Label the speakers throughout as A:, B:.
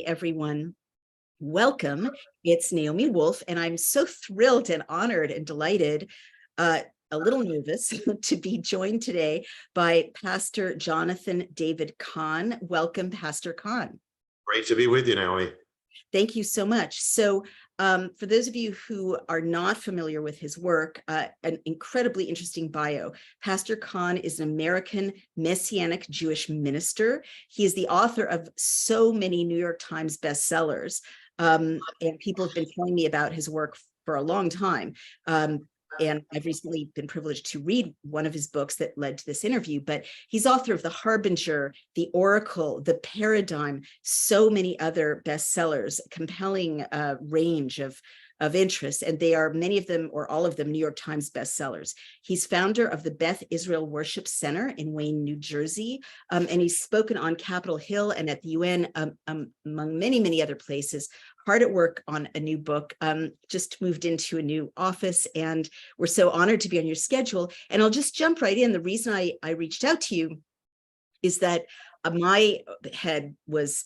A: everyone. Welcome. It's Naomi Wolf, and I'm so thrilled and honored and delighted, a little nervous to be joined today by Pastor Jonathan David Cahn. Welcome, Pastor Cahn.
B: Great to be with you, Naomi.
A: Thank you so much. So for those of you who are not familiar with his work, an incredibly interesting bio. Pastor Cahn is an American Messianic Jewish minister. He is the author of so many New York Times bestsellers, and people have been telling me about his work for a long time. And I've recently been privileged to read one of his books that led to this interview, but he's author of The Harbinger, The Oracle, The Paradigm, so many other bestsellers, compelling range of interests, and they are many of them or all of them New York Times bestsellers. He's founder of the Beth Israel Worship Center in Wayne, New Jersey, and he's spoken on Capitol Hill and at the UN, among many, many other places. Hard at work on a new book, just moved into a new office, and we're so honored to be on your schedule. And I'll just jump right in. The reason I reached out to you is that my head was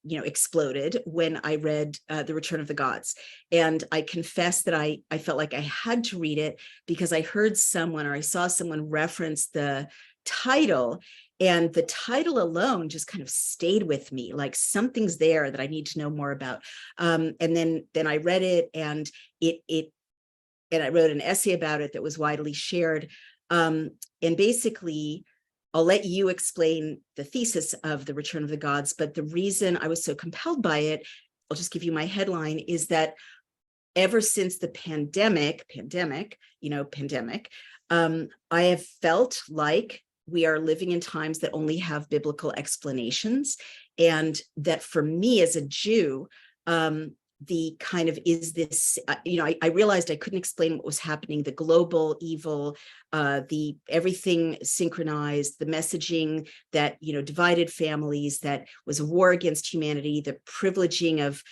A: exploded when I read The Return of the Gods. And I confess that I felt like I had to read it because I heard someone, or I saw someone reference the title, and the title alone just kind of stayed with me, like something's there that I need to know more about. And then I read it, and and I wrote an essay about it that was widely shared. And basically, I'll let you explain the thesis of The Return of the Gods, but the reason I was so compelled by it, I'll just give you my headline, is that ever since the pandemic, I have felt like we are living in times that only have biblical explanations. And that for me as a Jew, the kind of is this, I realized I couldn't explain what was happening, the global evil, the everything synchronized, the messaging that, divided families, that was a war against humanity, the privileging of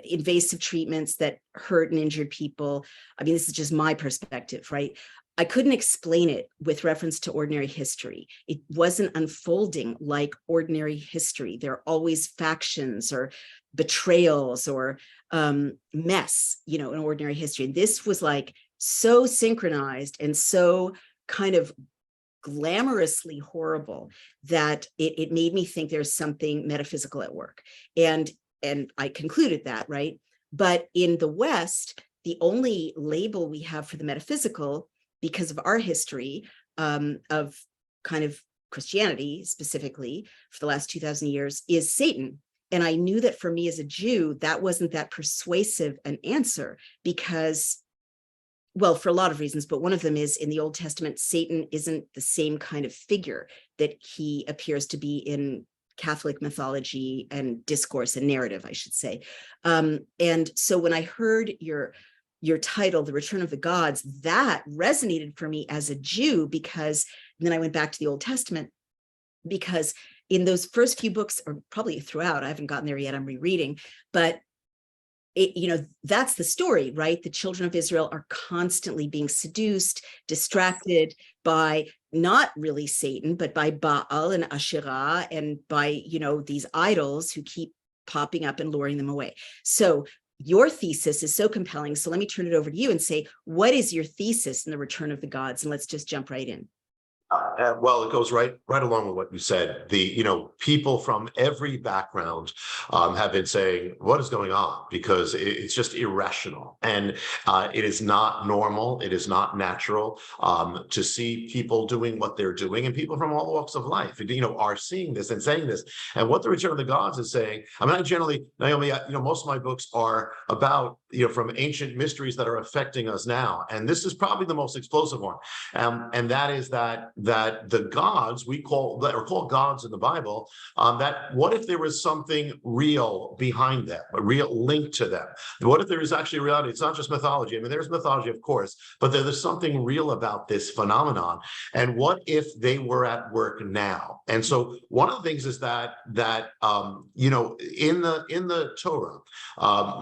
A: invasive treatments that hurt and injured people. I mean, this is just my perspective, right? I couldn't explain it with reference to ordinary history. It wasn't unfolding like ordinary history. There are always factions or betrayals or mess, in ordinary history. And this was like so synchronized and so kind of glamorously horrible that it made me think there's something metaphysical at work. And I concluded that, right? But in the West, the only label we have for the metaphysical, because of our history of kind of Christianity specifically for the last 2,000 years, is Satan. And I knew that for me as a Jew, that wasn't that persuasive an answer because, well, for a lot of reasons, but one of them is in the Old Testament, Satan isn't the same kind of figure that he appears to be in Catholic mythology and discourse and narrative, I should say. And so when I heard your title, The Return of the Gods, that resonated for me as a Jew, because then I went back to the Old Testament, because in those first few books, or probably throughout, I haven't gotten there yet, I'm rereading, but that's the story, right? The children of Israel are constantly being seduced, distracted by not really Satan, but by Baal and Asherah, and by, these idols who keep popping up and luring them away. So your thesis is so compelling. So let me turn it over to you and say, what is your thesis in The Return of the Gods? And let's just jump right in.
B: Well, it goes right along with what you said. People from every background have been saying, what is going on? Because it's just irrational. And it is not normal. It is not natural to see people doing what they're doing, and people from all walks of life, are seeing this and saying this. And what The Return of the Gods is saying, I mean, I generally, Naomi, most of my books are about, from ancient mysteries that are affecting us now. And this is probably the most explosive one. And that is that the gods we call gods in the Bible, that what if there was something real behind them, a real link to them? What if there is actually reality? It's not just mythology. I mean, there's mythology, of course, but there's something real about this phenomenon. And what if they were at work now? And so one of the things is that in the Torah,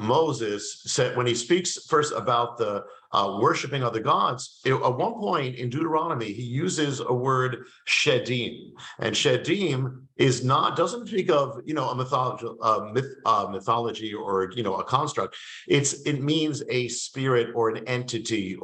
B: Moses said, when he speaks first about the worshiping other gods, at one point in Deuteronomy, he uses a word shedim, and shedim doesn't speak of a mythology or a construct. It means a spirit or an entity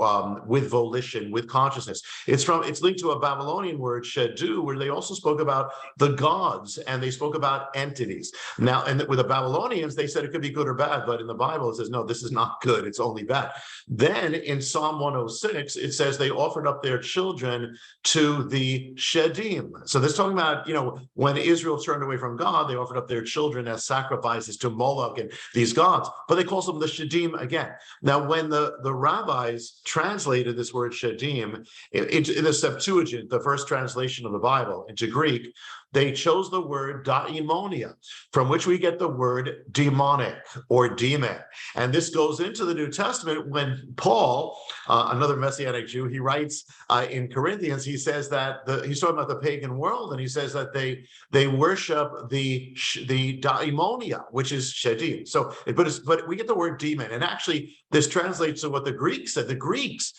B: with volition, with consciousness. It's linked to a Babylonian word shedu, where they also spoke about the gods and they spoke about entities. Now, and with the Babylonians, they said it could be good or bad, but in the Bible it says no, this is not good, it's only bad. Then in Psalm 106, it says they offered up their children to the shedim. So this is talking about, when Israel turned away from God, they offered up their children as sacrifices to Moloch and these gods, but they calls them the shedim again. Now, when the rabbis translated this word shedim in the Septuagint, the first translation of the Bible into Greek, they chose the word daimonia, from which we get the word demonic or demon. And this goes into the New Testament when Paul, another Messianic Jew, he writes in Corinthians, he says that he's talking about the pagan world, and he says that they worship the daimonia, which is shedim. So, but we get the word demon, and actually this translates to what the Greeks said. The Greeks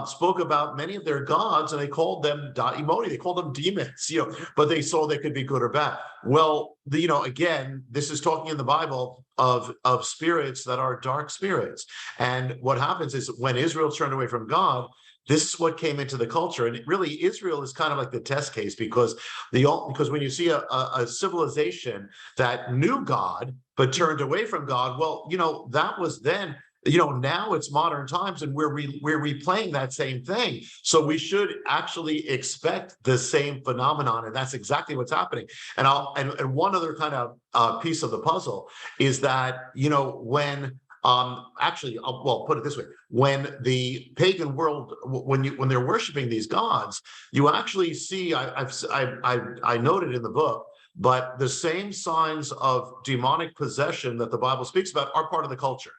B: spoke about many of their gods, and they called them daimonia. They called them demons, but they saw they could be good or bad. Well, again, this is talking in the Bible of spirits that are dark spirits. And what happens is when Israel turned away from God, this is what came into the culture. And really, Israel is kind of like the test case, because when you see a civilization that knew God but turned away from God, well, that was then. Now it's modern times, and we're replaying that same thing. So we should actually expect the same phenomenon, and that's exactly what's happening. And one other kind of piece of the puzzle is that when I'll put it this way: when the pagan world, when they're worshiping these gods, you actually see. I noted in the book. But the same signs of demonic possession that the Bible speaks about are part of the culture.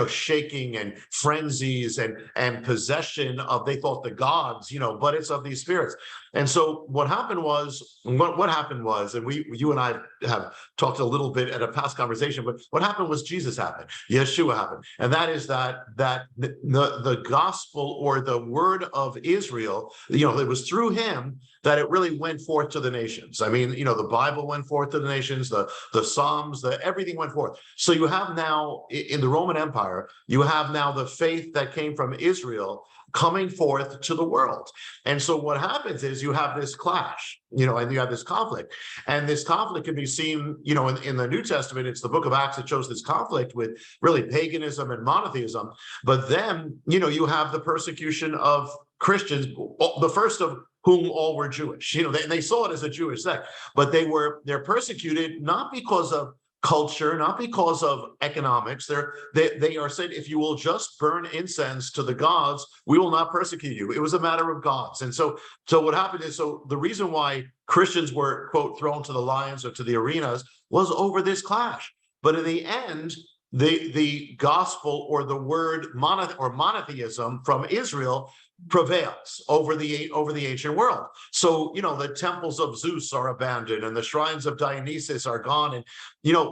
B: Shaking and frenzies and possession of, they thought, the gods, but it's of these spirits. And so what happened was, and you and I have talked a little bit at a past conversation, but what happened was Jesus happened, Yeshua happened. And that is that the gospel, or the word of Israel, it was through him that it really went forth to the nations. I mean, the Bible went forth to the nations, the Psalms, everything went forth. So you have now, in the Roman Empire, you have now the faith that came from Israel coming forth to the world. And so what happens is you have this clash, and you have this conflict. And this conflict can be seen, in the New Testament. It's the book of Acts that shows this conflict with really paganism and monotheism. But then, you have the persecution of Christians, the first of whom all were Jewish. They saw it as a Jewish sect, but they're persecuted not because of culture, not because of economics. They are saying, if you will just burn incense to the gods, we will not persecute you. It was a matter of gods. And so what happened is, the reason why Christians were, quote, thrown to the lions or to the arenas was over this clash. But in the end, the gospel, or the word monotheism from Israel, prevails over the ancient world. So the temples of Zeus are abandoned, and the shrines of Dionysus are gone. And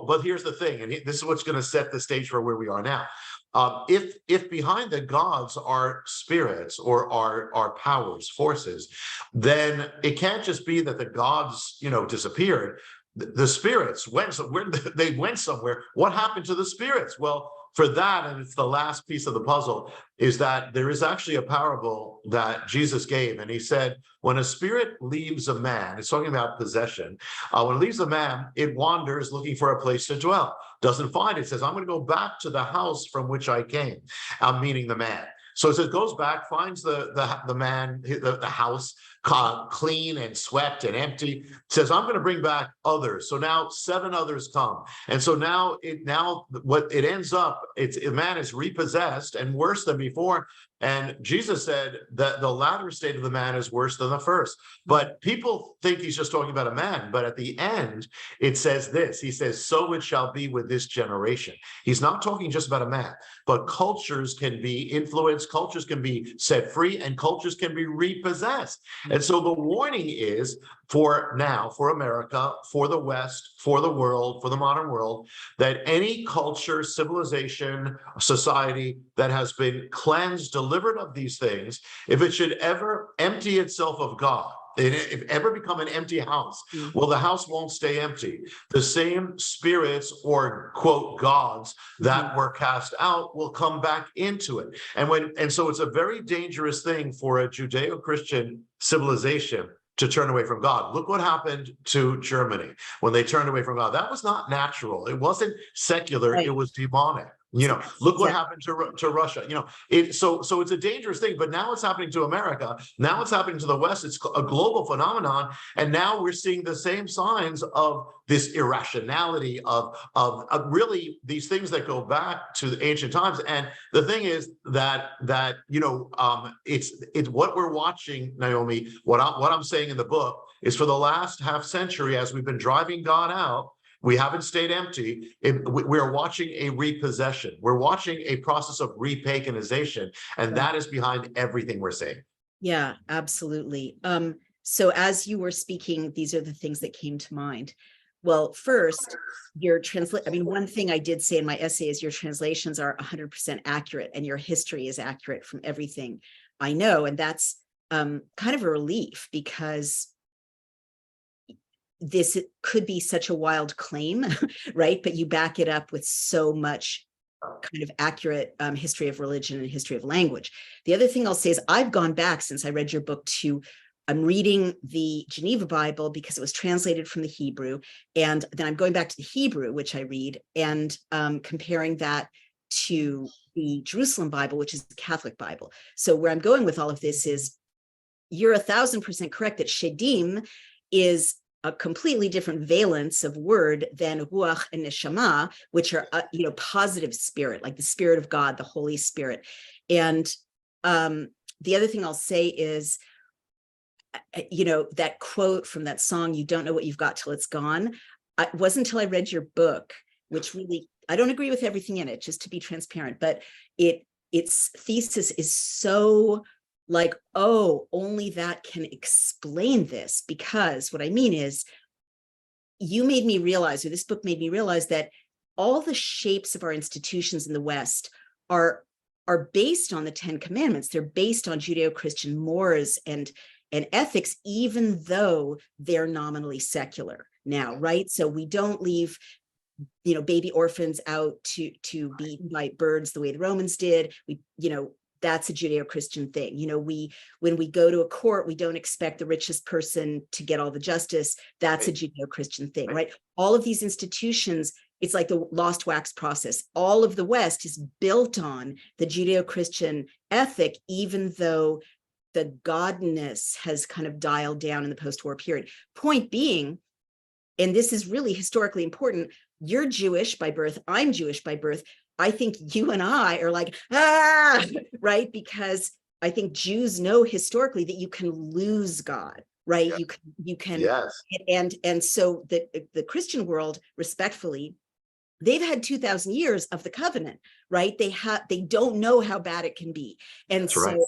B: but here's the thing, and this is what's going to set the stage for where we are now. If behind the gods are spirits, or are powers, forces, then it can't just be that the gods disappeared. The spirits went somewhere. What happened to the spirits? Well, for that, and it's the last piece of the puzzle, is that there is actually a parable that Jesus gave. And he said, when a spirit leaves a man, it's talking about possession. When it leaves a man, it wanders looking for a place to dwell. Doesn't find it. Says, I'm going to go back to the house from which I came. Meaning the man. So it says, goes back, finds the man, the house clean and swept and empty. Says, I'm going to bring back others. So now 7 others come. And so now what it ends up, a man is repossessed and worse than before. And Jesus said that the latter state of the man is worse than the first. But people think he's just talking about a man. But at the end, it says this. He says, so it shall be with this generation. He's not talking just about a man, but cultures can be influenced, cultures can be set free, and cultures can be repossessed. And so the warning is, for now, for America, for the West, for the world, for the modern world, that any culture, civilization, society that has been cleansed, delivered of these things, if it should ever empty itself of God, if ever become an empty house, well, the house won't stay empty. The same spirits or quote gods that were cast out will come back into it. And so it's a very dangerous thing for a Judeo-Christian civilization to turn away from God. Look what happened to Germany when they turned away from God. That was not natural. It wasn't secular.
A: Right.
B: It was demonic. Look what happened to Russia. So it's a dangerous thing. But now it's happening to America. Now it's happening to the West. It's a global phenomenon, and now we're seeing the same signs of this irrationality of really these things that go back to the ancient times. And the thing is that it's what we're watching, Naomi. What I'm saying in the book is, for the last half century, as we've been driving God out, we haven't stayed empty. We're watching a repossession. We're watching a process of repaganization, and that is behind everything we're saying.
A: Yeah, absolutely. So as you were speaking, these are the things that came to mind. Well, first, one thing I did say in my essay is your translations are 100% accurate, and your history is accurate from everything I know. And that's kind of a relief, because this could be such a wild claim, right? But you back it up with so much kind of accurate history of religion and history of language. The other thing I'll say is, I've gone back since I read your book I'm reading the Geneva Bible because it was translated from the Hebrew. And then I'm going back to the Hebrew, which I read, and comparing that to the Jerusalem Bible, which is the Catholic Bible. So where I'm going with all of this is, you're 1,000% correct that shedim is a completely different valence of word than ruach and neshama, which are, positive spirit, like the Spirit of God, the Holy Spirit. And the other thing I'll say is, that quote from that song, "You don't know what you've got till it's gone." It wasn't until I read your book, which really, I don't agree with everything in it, just to be transparent, but its thesis is so like, oh, only that can explain this. Because what I mean is, you made me realize, or this book made me realize, that all the shapes of our institutions in the West are based on the Ten Commandments. They're based on Judeo-Christian mores and ethics, even though they're nominally secular now, right? So we don't leave baby orphans out to be eaten by birds the way the Romans did. That's a Judeo-Christian thing. When we go to a court, we don't expect the richest person to get all the justice. That's a Judeo-Christian thing, right? All of these institutions, it's like the lost wax process. All of the West is built on the Judeo-Christian ethic, even though the godness has kind of dialed down in the post-war period. Point being, and this is really historically important, you're Jewish by birth, I'm Jewish by birth. I think you and I are like, right? Because I think Jews know historically that you can lose God, right?
B: Yeah.
A: You can,
B: yes.
A: And so the Christian world, respectfully, they've had 2,000 years of the covenant, right? They don't know how bad it can be. And
B: That's
A: so,
B: right.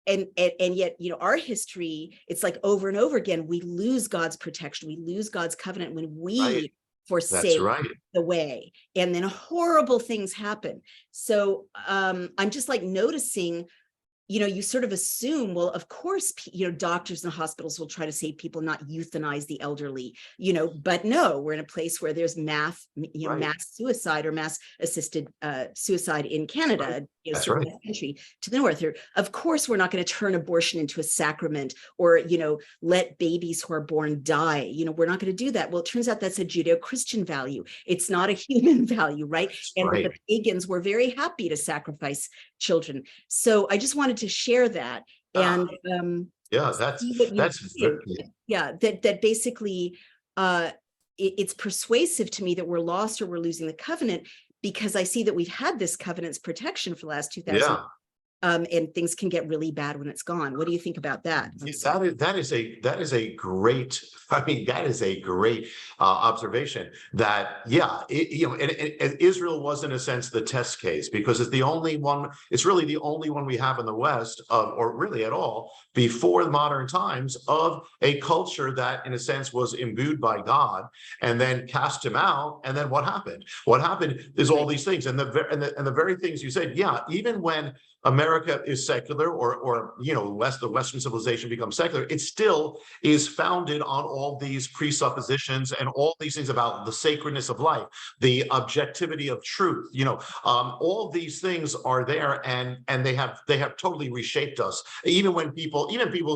A: And yet, our history, it's like over and over again, we lose God's protection. We lose God's covenant when we forsake the way, and then horrible things happen. So I'm just like noticing, you sort of assume, well, of course, doctors and hospitals will try to save people, not euthanize the elderly, but no, we're in a place where there's mass suicide or mass assisted suicide in Canada, country to the north. Or, of course, we're not going to turn abortion into a sacrament, or, let babies who are born die. We're not going to do that. Well, it turns out that's a Judeo-Christian value. It's not a human value, right? The pagans were very happy to sacrifice children. So I just wanted to share that. And that basically it's persuasive to me that we're lost or we're losing the covenant, because I see that we've had this covenant's protection for the last 2,000 years. And things can get really bad when it's gone. What do you think about that?
B: That is a great, observation. That Israel was in a sense the test case, because it's the only one. It's really the only one we have in the West, or really at all, before modern times, of a culture that, in a sense, was imbued by God and then cast him out. And then what happened? What happened is all these things, and the very things you said. Yeah, even when America is secular, or the Western civilization becomes secular, it still is founded on all these presuppositions and all these things about the sacredness of life, the objectivity of truth. All these things are there, and they have totally reshaped us. Even people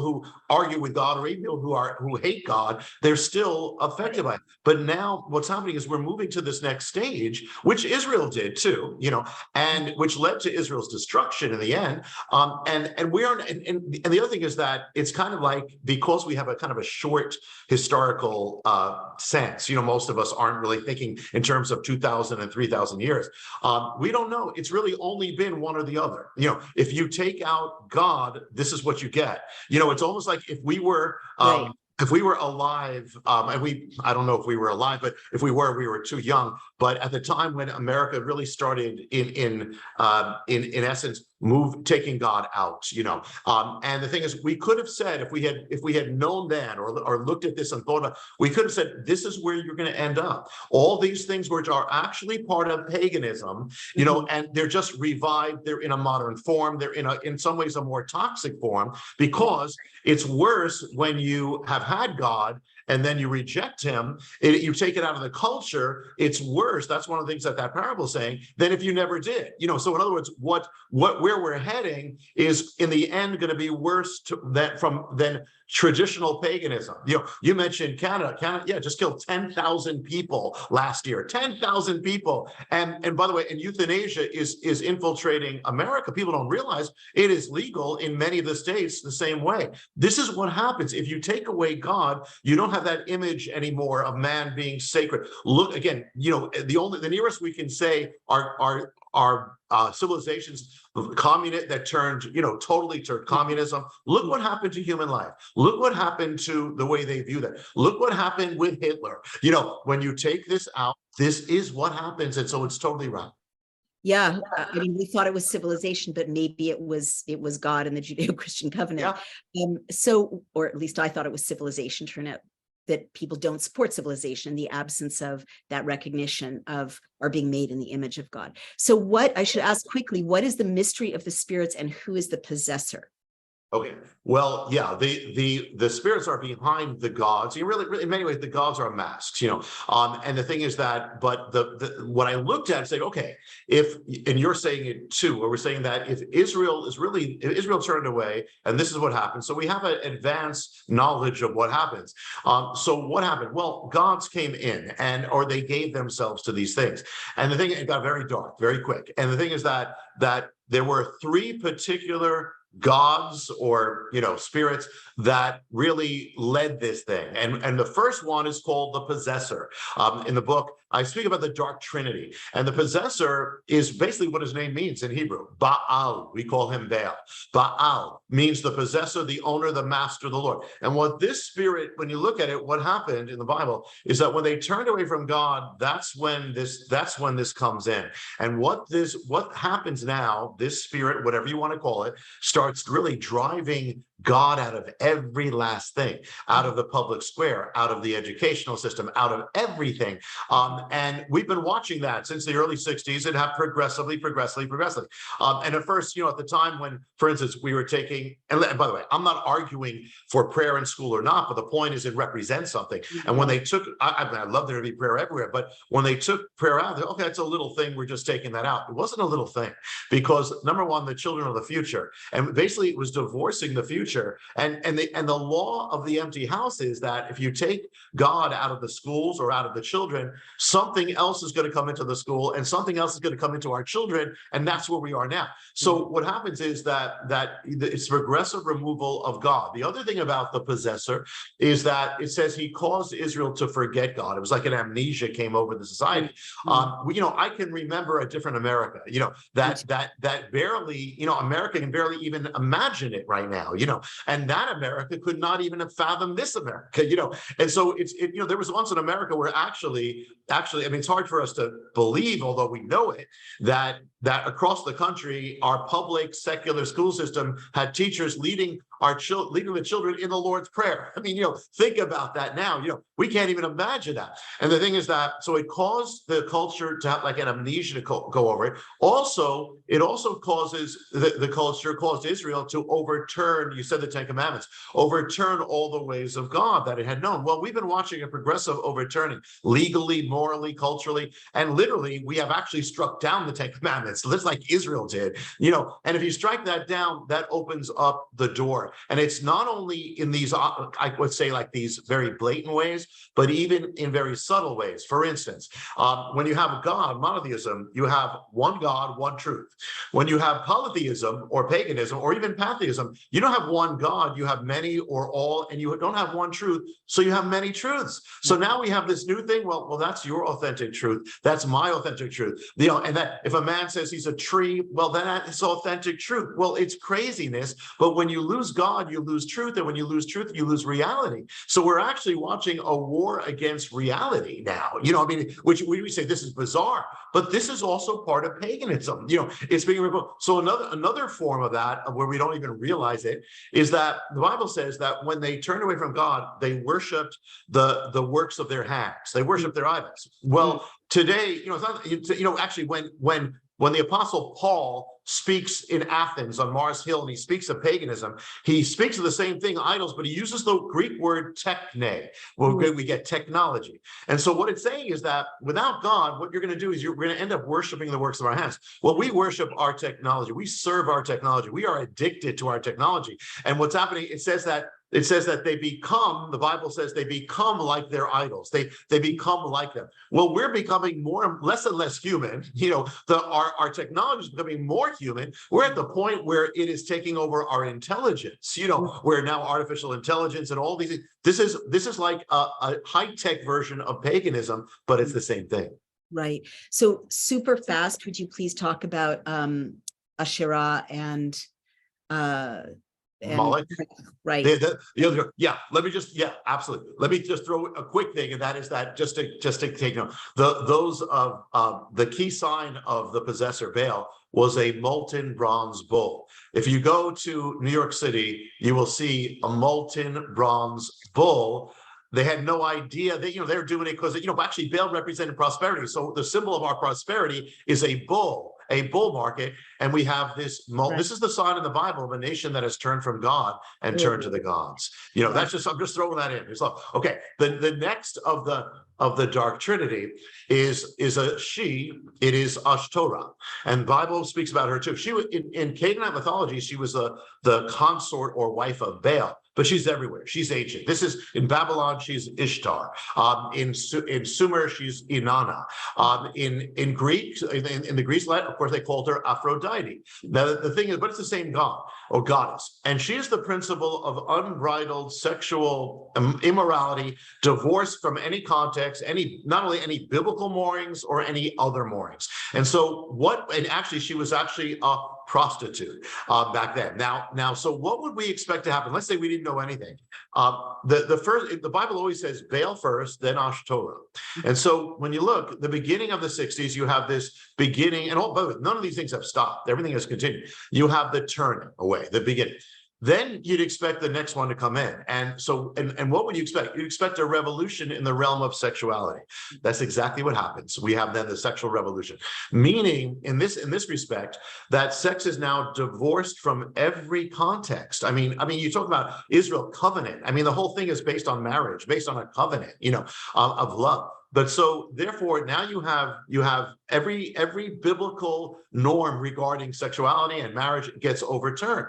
B: who argue with God, or even people who hate God, they're still affected by it. But now what's happening is we're moving to this next stage, which Israel did too, and which led to Israel's destruction in the end. And the other thing is that it's kind of like, because we have a kind of a short historical sense, most of us aren't really thinking in terms of 2,000 and 3,000 years. We don't know. It's really only been one or the other. If you take out God, this is what you get. It's almost like if we were
A: Right.
B: if we were alive, I don't know if we were alive, but if we were too young. But at the time when America really started in essence, taking God out, and the thing is, we could have said, if we had known then, or looked at this and thought about, we could have said, this is where you're going to end up. All these things which are actually part of paganism, and they're just revived. They're in a modern form. They're in some ways a more toxic form, because it's worse when you have had God and then you reject him. You take it out of the culture. It's worse. That's one of the things that parable is saying, than if you never did. So in other words, where we're heading is in the end going to be worse than traditional paganism. You mentioned Canada. Canada, just killed 10,000 people last year. 10,000 people. And by the way, and euthanasia is infiltrating America. People don't realize it is legal in many of the states the same way. This is what happens if you take away God. You don't have that image anymore of man being sacred. Look again. The nearest we can say are civilizations that turned totally to communism. Look what happened to human life. Look what happened to the way they view that. Look what happened with Hitler. When you take this out, this is what happens. And so it's totally right.
A: Yeah, I mean, we thought it was civilization, but maybe it was God and the Judeo-Christian covenant.
B: Yeah.
A: Or at least I thought it was civilization. Turn out that people don't support civilization in the absence of that recognition of our being made in the image of God. So what I should ask quickly, what is the mystery of the spirits and who is the possessor?
B: Okay. Well, yeah, the spirits are behind the gods. Really, in many ways, the gods are masks, and the thing is that, but what I looked at, saying, okay, and you're saying it too, where we're saying that if Israel turned away, and this is what happened. So we have an advanced knowledge of what happens. So what happened? Well, gods came in, or they gave themselves to these things. And the thing, it got very dark, very quick. And the thing is that there were three particular gods or spirits that really led this thing, and the first one is called the possessor. In the book I speak about the dark trinity, and the possessor is basically what his name means in Hebrew. Baal, we call him Baal. Baal means the possessor, the owner, the master, the Lord. And what this spirit, when you look at it, what happened in the Bible is that when they turned away from God, that's when this comes in. And what happens now, this spirit, whatever you want to call it, starts really driving God out of every last thing, out of the public square, out of the educational system, out of everything. And we've been watching that since the early 60s and have progressively. And at first, at the time when, for instance, we were taking, and by the way, I'm not arguing for prayer in school or not, but the point is it represents something. And when they took, I love there to be prayer everywhere, but when they took prayer out, okay, that's a little thing, we're just taking that out. It wasn't a little thing, because number one, the children of the future, and basically it was divorcing the future. And the law of the empty house is that if you take God out of the schools or out of the children, something else is going to come into the school and something else is going to come into our children. And that's where we are now. So what happens is that it's progressive removal of God. The other thing about the possessor is that it says he caused Israel to forget God. It was like an amnesia came over the society. I can remember a different America, that barely, America can barely even imagine it right now, and that America could not even have fathomed this America, and so there was once an America where actually, I mean, it's hard for us to believe, although we know it, that across the country, our public secular school system had teachers leading leading the children in the Lord's Prayer. I mean, think about that now. We can't even imagine that. And the thing is that, so it caused the culture to have like an amnesia to go over it. Also, it also causes the culture, caused Israel to overturn, you said the Ten Commandments, overturn all the ways of God that it had known. Well, we've been watching a progressive overturning legally, morally, culturally, and literally we have actually struck down the Ten Commandments, just like Israel did, and if you strike that down, that opens up the door. And it's not only in these, I would say, like these very blatant ways, but even in very subtle ways. For instance, when you have God, monotheism, you have one God, one truth. When you have polytheism or paganism or even pantheism, you don't have one God, you have many or all, and you don't have one truth, so you have many truths. So now we have this new thing. Well, that's your authentic truth. That's my authentic truth. And that if a man says he's a tree, well, then that's authentic truth. Well, it's craziness. But when you lose God, you lose truth. And when you lose truth, you lose reality. So we're actually watching a war against reality now, which we say this is bizarre, but this is also part of paganism. It's being removed. So another form of that, where we don't even realize it, is that the Bible says that when they turned away from God, they worshiped the works of their hands. They worshiped their idols. Well, today, it's not, actually when the Apostle Paul speaks in Athens on Mars Hill and he speaks of paganism, he speaks of the same thing, idols, but he uses the Greek word techne. Well, we get technology. And so what it's saying is that without God, what you're going to do is you're going to end up worshiping the works of our hands. Well, we worship our technology. We serve our technology. We are addicted to our technology. And what's happening, it says that they become, the Bible says they become like their idols. They become like them. Well, we're becoming less and less human. Our technology is becoming more human. We're at the point where it is taking over our intelligence. Where now artificial intelligence and all these things. This is like a high-tech version of paganism, but it's the same thing.
A: Right. So super fast, would you please talk about Asherah and
B: Moloch,
A: right?
B: The other, absolutely. Let me just throw a quick thing, and that is that just to take note, the key sign of the possessor Baal was a molten bronze bull. If you go to New York City, you will see a molten bronze bull. They had no idea that, they're doing it because, actually Baal represented prosperity. So the symbol of our prosperity is a bull market. And we have this, this is the sign in the Bible of a nation that has turned from God and turned to the gods. That's just, I'm just throwing that in. Okay. The next of the dark trinity is a she. It is Ashtoreth, and Bible speaks about her too. She was in Canaanite mythology. She was the consort or wife of Baal. But she's everywhere. She's ancient. This is in Babylon. She's Ishtar. In Sumer, she's Inanna. In Greek, in the Greek Latin, of course, they called her Aphrodite. Now the thing is, but it's the same god or goddess, and she is the principle of unbridled sexual immorality, divorced from any context, not only any biblical moorings or any other moorings. And so and actually, she was actually a prostitute back then. Now, so what would we expect to happen? Let's say we didn't know anything. The Bible always says Baal first, then Ashtoreth. And so when you look, the beginning of the 60s, you have this beginning, and none of these things have stopped. Everything has continued. You have the turning away, the beginning. Then you'd expect the next one to come in. And so, and what would you expect? You'd expect a revolution in the realm of sexuality. That's exactly what happens. We have then the sexual revolution, meaning in this respect, that sex is now divorced from every context. I mean, you talk about Israel covenant. I mean, the whole thing is based on marriage, based on a covenant, of love. But so therefore now you have every biblical norm regarding sexuality and marriage gets overturned.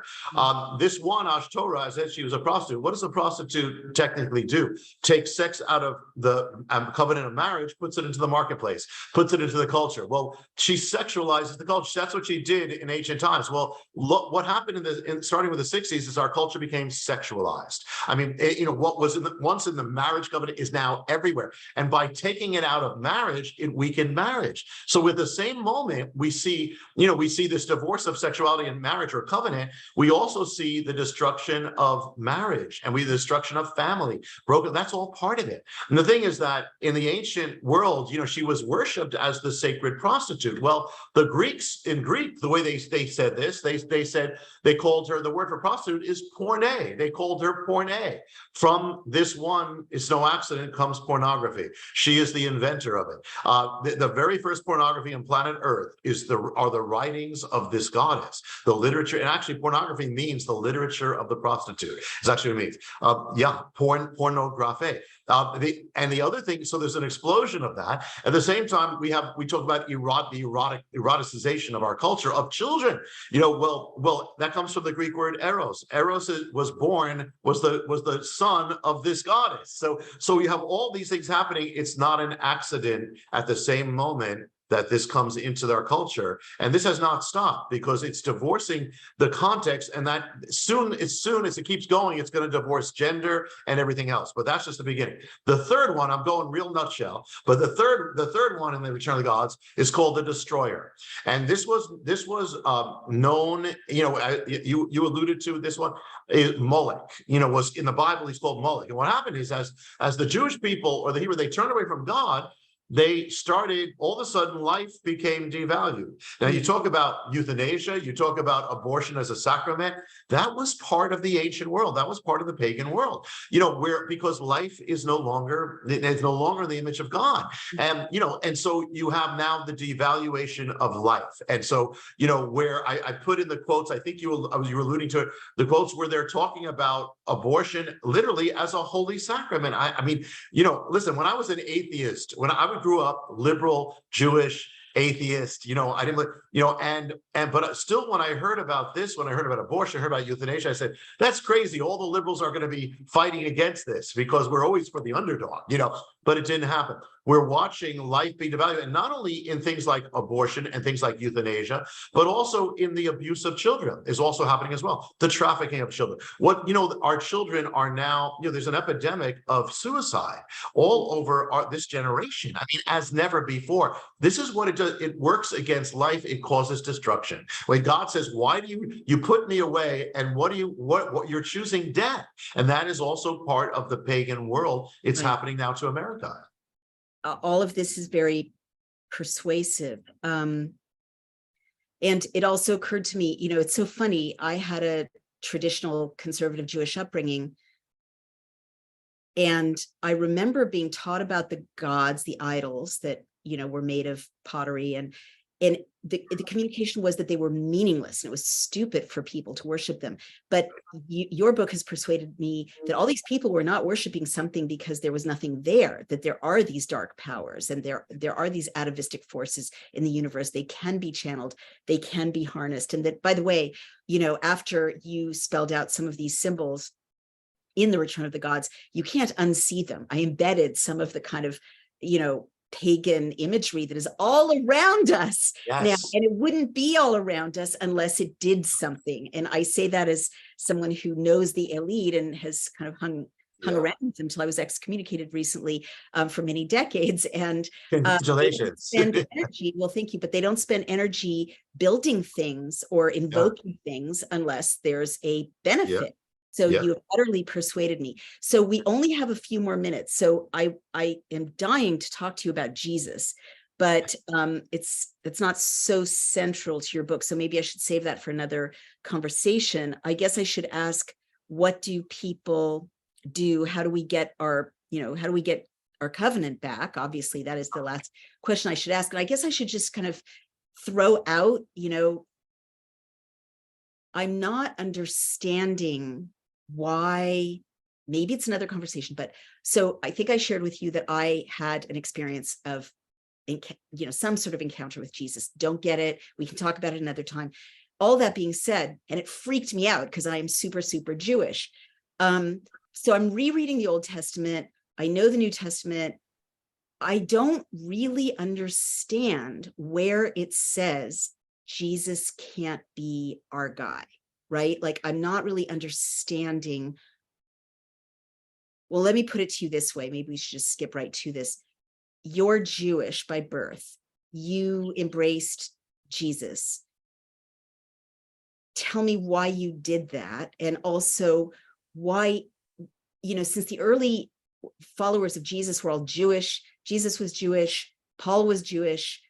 B: This one, Ashtoreth, I said she was a prostitute. What does a prostitute technically do? Take sex out of the covenant of marriage, puts it into the marketplace, puts it into the culture. Well, she sexualizes the culture. That's what she did in ancient times. Well, look what happened starting with the 60s is our culture became sexualized. I mean, what was once in the marriage covenant is now everywhere. And by taking taking it out of marriage, it weakened marriage. So with the same moment, we see this divorce of sexuality in marriage or covenant, we also see the destruction of marriage and the destruction of family, broken. That's all part of it. And the thing is that in the ancient world, she was worshipped as the sacred prostitute. Well, the Greeks, in Greek, the way they said this, they called her, the word for prostitute is porne. They called her porne. From this one, it's no accident, comes pornography. She is the inventor of it. The very first pornography on planet Earth are the writings of this goddess. The literature, and actually pornography means the literature of the prostitute. It's actually what it means. Pornography. And the other thing, so there's an explosion of that. At the same time, we talk about the eroticization of our culture of children. Well, that comes from the Greek word eros. Eros was the son of this goddess. So you have all these things happening. It's not an accident at the same moment that this comes into their culture. And this has not stopped because it's divorcing the context, and that as soon as it keeps going, it's going to divorce gender and everything else. But that's just the beginning. The third one, I'm going real nutshell, but the third one in the Return of the Gods is called the Destroyer. And this was known, you alluded to this one, Moloch, was in the Bible, he's called Moloch. And what happened is as the Jewish people or the Hebrew, they turned away from God, they started, all of a sudden, life became devalued. Now, you talk about euthanasia, you talk about abortion as a sacrament. That was part of the ancient world. That was part of the pagan world, because life is no longer the image of God. And so you have now the devaluation of life. And so, where I put in the quotes, I think you were alluding to it, the quotes where they're talking about abortion literally as a holy sacrament. I mean, listen, when I was an atheist, when I grew up liberal, Jewish, atheist, I didn't, but still when I heard about this, when I heard about abortion, I heard about euthanasia, I said, that's crazy. All the liberals are going to be fighting against this because we're always for the underdog, but it didn't happen. We're watching life be devalued, and not only in things like abortion and things like euthanasia, but also in the abuse of children is also happening as well. The trafficking of children. Our children are now, there's an epidemic of suicide all over this generation. I mean, as never before. This is what it does. It works against life. It causes destruction. When God says, why do you put me away? And what you're choosing death. And that is also part of the pagan world. It's happening now to America.
A: All of this is very persuasive. And it also occurred to me, it's so funny. I had a traditional conservative Jewish upbringing. And I remember being taught about the gods, the idols that, were made of pottery. And the communication was that they were meaningless and it was stupid for people to worship them. But your book has persuaded me that all these people were not worshiping something because there was nothing there, that there are these dark powers and there are these atavistic forces in the universe. They can be channeled, they can be harnessed. And that, by the way, after you spelled out some of these symbols in the Return of the Gods, you can't unsee them. I embedded some of the kind of, pagan imagery that is all around us now, and it wouldn't be all around us unless it did something. And I say that as someone who knows the elite and has kind of hung around with them until I was excommunicated recently for many decades. And
B: congratulations.
A: Spend energy. Well, thank you, but they don't spend energy building things or invoking things unless there's a benefit. So you have utterly persuaded me. So we only have a few more minutes. So I am dying to talk to you about Jesus, but it's not so central to your book. So maybe I should save that for another conversation. I guess I should ask, what do people do? How do we get our covenant back? Obviously, that is the last question I should ask. And I guess I should just kind of throw out, I'm not understanding why, maybe it's another conversation, but so I think I shared with you that I had an experience of, some sort of encounter with Jesus. Don't get it. We can talk about it another time. All that being said, and it freaked me out because I am super, super Jewish. So I'm rereading the Old Testament. I know the New Testament. I don't really understand where it says Jesus can't be our guy, right? Like, I'm not really understanding. Well, let me put it to you this way. Maybe we should just skip right to this. you're Jewish by birth, you embraced Jesus. Tell me why you did that, and also why, since the early followers of Jesus were all Jewish, Jesus was Jewish, Paul was Jewish,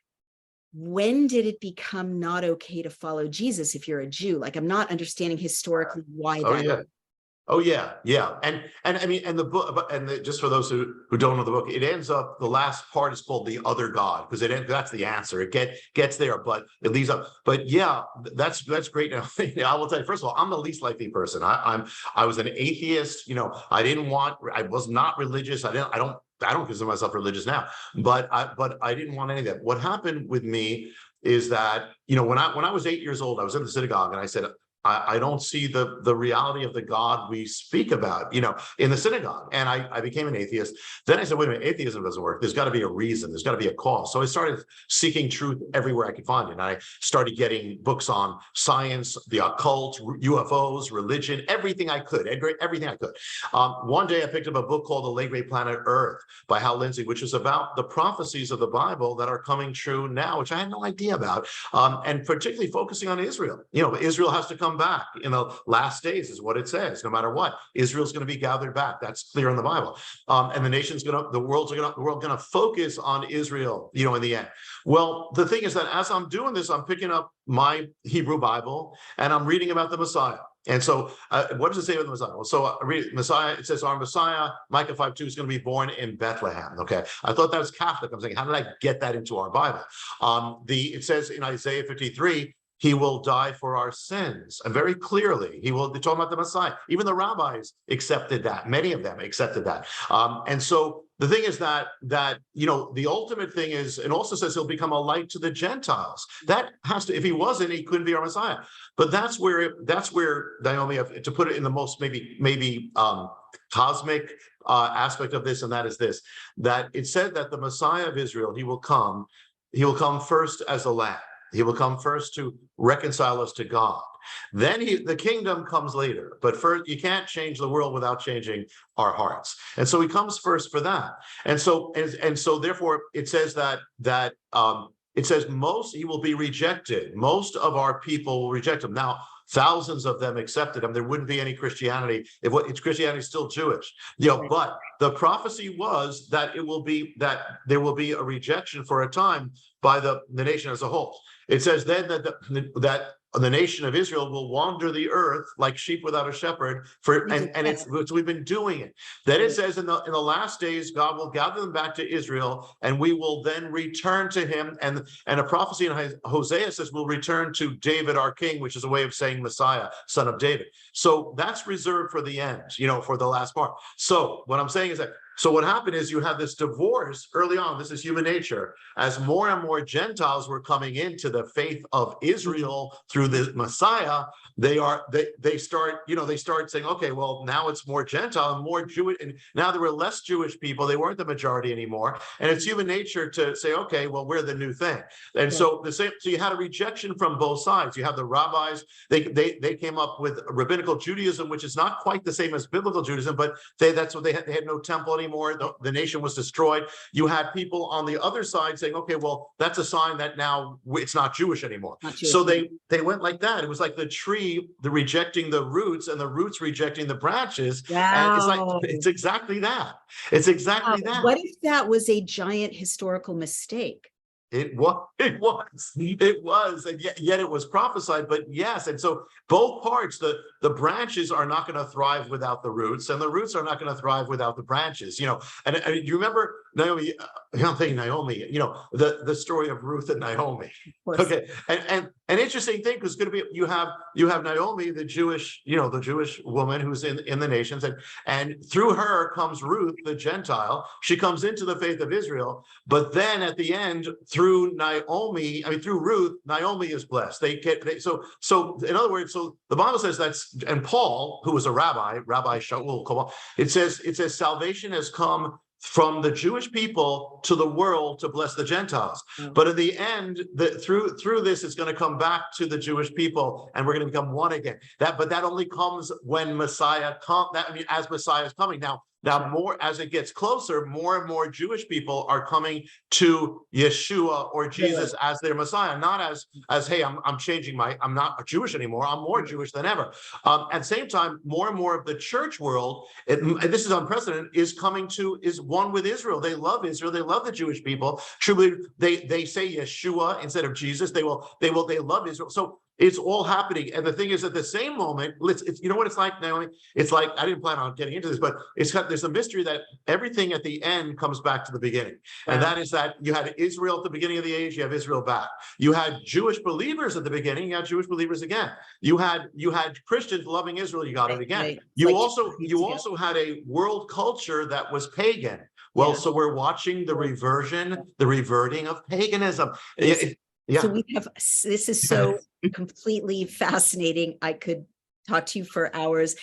A: when did it become not okay to follow Jesus if you're a Jew? Like, I'm not understanding historically why
B: Oh
A: that.
B: yeah. Oh yeah, yeah, and I mean, and the book, just for those who don't know the book, it ends up, the last part is called the other God, because that's the answer. It gets there, but it leaves up. But yeah, that's great. Now, I will tell you, first of all, I'm the least likely person. I was an atheist. I was not religious. I don't consider myself religious now, but I didn't want any of that. What happened with me is that, when I was 8 years old, I was in the synagogue, and I said, I don't see the reality of the God we speak about, in the synagogue. And I became an atheist. Then I said, wait a minute, atheism doesn't work. There's got to be a reason. There's got to be a cause. So I started seeking truth everywhere I could find it. And I started getting books on science, the occult, UFOs, religion, everything I could, everything I could. One day I picked up a book called The Late Great Planet Earth by Hal Lindsey, which is about the prophecies of the Bible that are coming true now, which I had no idea about. And particularly focusing on Israel. Israel has to come back in the last days, is what it says. No matter what, Israel's going to be gathered back. That's clear in the Bible. And the world going to focus on Israel, in the end. Well, the thing is that as I'm doing this, I'm picking up my Hebrew Bible and I'm reading about the Messiah. And so what does it say about the Messiah? Well, so I read Messiah, it says our Messiah, Micah 5:2, is going to be born in Bethlehem. Okay. I thought that was Catholic. I'm saying, how did I get that into our Bible? It says in Isaiah 53, he will die for our sins. And very clearly, they're talking about the Messiah. Even the rabbis accepted that. Many of them accepted that. And so the thing is that the ultimate thing is, and also says he'll become a light to the Gentiles. That has to, if he wasn't, he couldn't be our Messiah. But that's where Naomi, to put it in the most maybe cosmic aspect of this, and that is this, that it said that the Messiah of Israel, he will come first as a lamb. He will come first to reconcile us to God. Then the kingdom comes later. But first, you can't change the world without changing our hearts. And so he comes first for that. And so therefore it says that it says he will be rejected. Most of our people will reject him. Now, thousands of them accepted him. There wouldn't be any Christianity if Christianity is still Jewish. But the prophecy was that there will be a rejection for a time by the nation as a whole. It says then that the nation of Israel will wander the earth like sheep without a shepherd, we've been doing it. Then it says in the last days, God will gather them back to Israel, and we will then return to him. And a prophecy in Hosea says we'll return to David, our king, which is a way of saying Messiah, son of David. So that's reserved for the end, for the last part. So what I'm saying is that, so what happened is you have this divorce early on. This is human nature. As more and more Gentiles were coming into the faith of Israel through the Messiah, they start saying, okay, well, now it's more Gentile and more Jewish, and now there were less Jewish people. They weren't the majority anymore. And it's human nature to say, okay, well, we're the new thing. And so so you had a rejection from both sides. You have the rabbis, they came up with rabbinical Judaism, which is not quite the same as biblical Judaism, but that's what they had no temple anymore. The nation was destroyed. You had people on the other side saying, okay, well, that's a sign that now it's not Jewish anymore. So they went like that. It was like the tree, rejecting the roots, and the roots rejecting the branches.
A: Wow.
B: And it's exactly that. It's exactly that.
A: What if that was a giant historical mistake?
B: It was, and yet it was prophesied. But yes, and so both parts, the branches are not going to thrive without the roots, and the roots are not going to thrive without the branches. And you remember Naomi? I'm thinking Naomi. The story of Ruth and Naomi. Okay, and an interesting thing is going to be you have Naomi, the Jewish woman who's in the nations, and through her comes Ruth, the Gentile. She comes into the faith of Israel, but then at the end, through Ruth, Naomi is blessed. So in other words, so the Bible says and Paul, who was a Rabbi Shaul, it says salvation has come from the Jewish people to the world to bless the Gentiles. But in the end, through this, it's going to come back to the Jewish people, and we're going to become one again. But that only comes when Messiah comes. As Messiah is coming. Now, Now, more as it gets closer, more and more Jewish people are coming to Yeshua or Jesus as their Messiah, not as hey, I'm changing I'm not Jewish anymore. I'm more Jewish than ever. At the same time, more and more of the church world, and this is unprecedented, is one with Israel. They love Israel. They love the Jewish people. Truly, they say Yeshua instead of Jesus. They love Israel. So it's all happening. And the thing is, at the same moment, you know what it's like, Naomi? It's like, I didn't plan on getting into this, but there's a mystery that everything at the end comes back to the beginning. Wow. And that is that you had Israel at the beginning of the age, you have Israel back. You had Jewish believers at the beginning, you had Jewish believers again. You had Christians loving Israel, you got it again. Right. You also had a world culture that was pagan. Well, so we're watching the reverting of paganism. Yeah.
A: So this is so completely fascinating. I could talk to you for hours.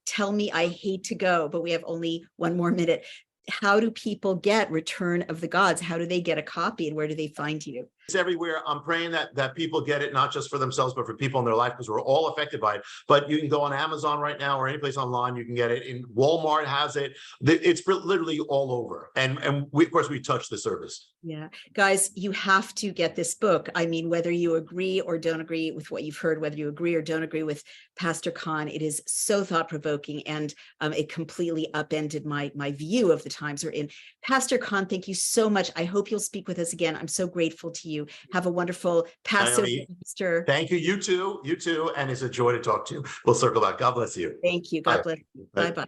A: Tell me, I hate to go, but we have only one more minute. How do people get Return of the Gods? How do they get a copy, and where do they find you?
B: It's everywhere. I'm praying that people get it, not just for themselves, but for people in their life, because we're all affected by it. But you can go on Amazon right now or any place online. You can get it. In Walmart has it. It's literally all over. And we, of course, we touch the service.
A: Yeah, guys, you have to get this book. I mean, whether you agree or don't agree with what you've heard, whether you agree or don't agree with Pastor Cahn, it is so thought-provoking, and it completely upended my view of the times we're in. Pastor Cahn, thank you so much. I hope you'll speak with us again. I'm so grateful to you. Have a wonderful Passover, Easter.
B: Thank you. You too. And it's a joy to talk to you. We'll circle back. God bless you.
A: Thank you. God bless you. Bye-bye.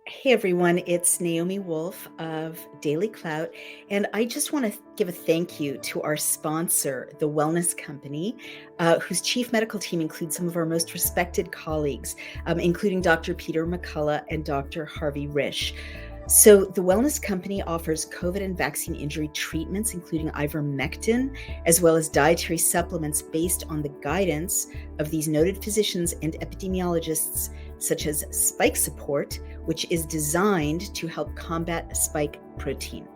A: Hey everyone, it's Naomi Wolf of DailyClout, and I just want to give a thank you to our sponsor, The Wellness Company, whose chief medical team includes some of our most respected colleagues, including Dr. Peter McCullough and Dr. Harvey Risch. So the Wellness Company offers COVID and vaccine injury treatments, including ivermectin, as well as dietary supplements based on the guidance of these noted physicians and epidemiologists, such as Spike Support, which is designed to help combat spike protein.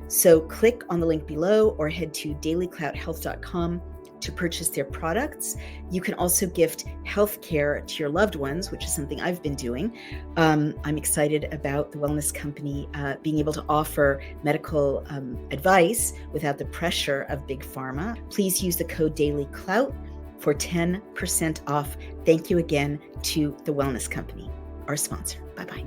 A: So click on the link below or head to dailyclouthealth.com to purchase their products. You can also gift healthcare to your loved ones, which is something I've been doing. I'm excited about the Wellness Company being able to offer medical advice without the pressure of big pharma. Please use the code DailyClout for 10% off. Thank you again to the Wellness Company, our sponsor. Bye-bye.